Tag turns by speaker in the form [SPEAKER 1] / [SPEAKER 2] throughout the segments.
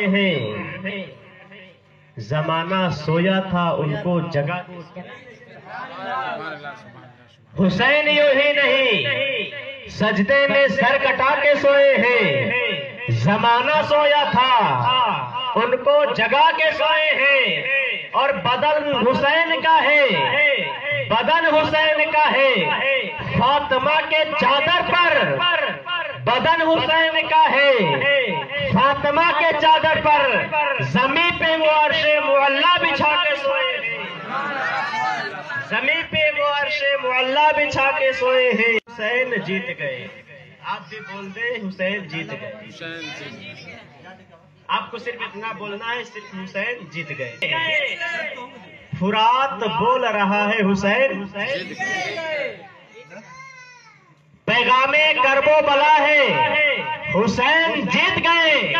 [SPEAKER 1] हैं, जमाना सोया था उनको जगा। हुसैन यूं ही नहीं सजदे में सर कटा के सोए हैं, जमाना सोया था उनको जगा के सोए हैं। और बदन हुसैन का है, बदन हुसैन का है, फातिमा के चादर पर बदन हुसैन का है, फातिमा के चादर पर जमीन पे वो अर्शे मुअल्ला बिछा के सोए हैं, जमीन पे वो अर्शे मुअल्ला बिछा के सोए हैं। हुसैन जीत गए। आप भी बोल दे हुसैन जीत गए। आपको सिर्फ इतना बोलना है, सिर्फ हुसैन जीत गए। फुरात बोल रहा है हुसैन, पैगामे करबो बला है, हुसैन जीत गए।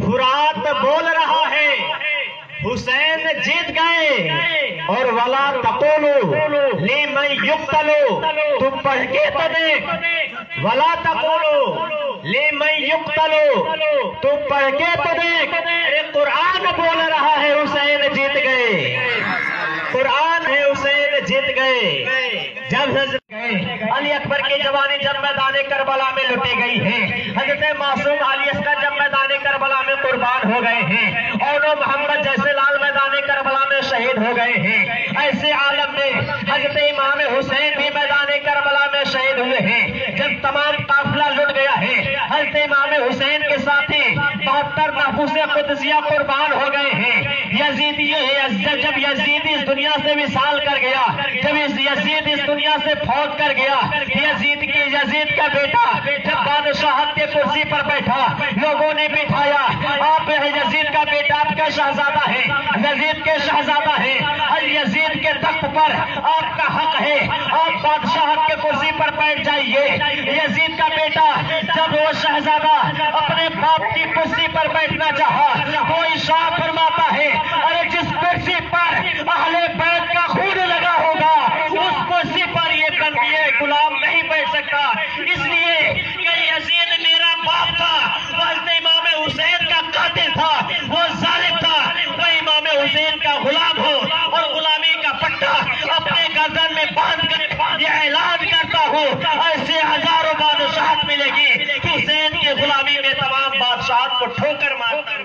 [SPEAKER 1] फुरात बोल रहा है हुसैन जीत गए। और वला तक़ूलू लिमन युक़्तलू, तुम पढ़ के तो देख, वला तक़ूलू लिमन युक़्तलू, तुम पढ़ के तो देख। अरे कुरान बोल रहा है हुसैन जीत गए, कुरान है हुसैन जीत गए। जब अली अकबर की जवानी जब मैदान करबला में लुटी गई है, हजरत मासूम अली असगर जब मैदान करबला में कुर्बान हो गए हैं, और मोहम्मद जैसे लाल मैदान करबला में शहीद हो गए हैं, ऐसे आलम में हजरत इमाम हुसैन भी मैदान करबला में शहीद हुए हैं। जब तमाम काफिला लुट गया है, हजरत इमाम हुसैन के साथी 72 महफूज़े कुदसिया कुर्बान हो गए हैं। जब यजीद इस दुनिया से विसाल कर गया, जब यजीद इस दुनिया से फौत कर गया, यजीद का बेटा जब बादशाहत के कुर्सी पर बैठा, लोगों ने बिठाया, आप यजीद का बेटा आपका शहजादा है, यजीद के शहजादा है, और यजीद के तख्त पर आपका हक है, आप बादशाहत के कुर्सी पर बैठ जाइए। यजीद का बेटा जब वो शहजादा अपने बाप की कुर्सी पर बैठना चाहा, वो इशारा फरमाता है, अरे जिस कुर्सी पर अहले बैत का खून लगा होगा, उस कुर्सी पर ये कन्विये गुलाम नहीं बैठ सकता। इसलिए कि यजीद मेरा बाप था, वो इमाम हुसैन का कातिल था, वो जालिम था, वो इमाम हुसैन का गुलाम हो और गुलामी का पट्टा अपने गर्दन में बांध कर ये ऐलान करता हूँ, ऐसे हजारों बादशाहत मिलेगी, हुसैन की गुलामी में तमाम बादशाहत को ठोकर मारता हुआ।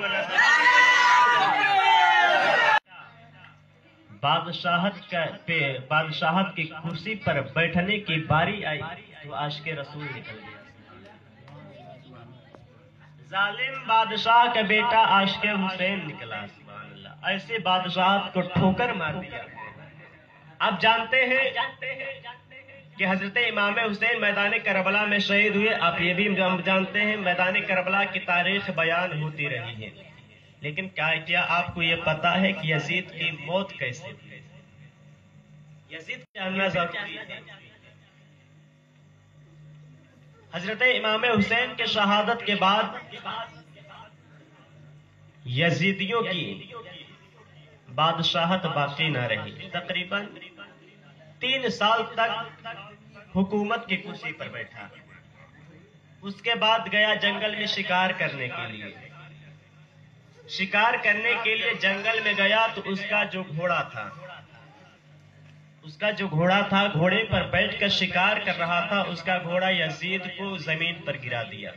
[SPEAKER 1] बादशाहत की कुर्सी पर बैठने की बारी आई तो आशिक़े रसूल निकल गया। जालिम बादशाह का बेटा आशिक़े हुसैन निकला। सुभान अल्लाह, ऐसे बादशाहत को ठोकर मार दिया। आप जानते हैं कि हजरत इमाम हुसैन मैदान करबला में शहीद हुए। आप ये भी जानते हैं मैदान करबला की तारीख बयान होती रही है, लेकिन क्या आपको ये पता है कि यजीद की मौत कैसे हुई? यजीद जानना जरूरी है। हजरत इमाम हुसैन के शहादत के बाद यजीदियों की बादशाहत बाकी न रही। तकरीबन 3 साल तक हुकूमत की कुर्सी पर बैठा। उसके बाद गया जंगल में शिकार करने के लिए। शिकार करने के लिए जंगल में गया तो उसका जो घोड़ा था, घोड़े पर बैठकर शिकार कर रहा था, उसका घोड़ा यजीद को जमीन पर गिरा दिया।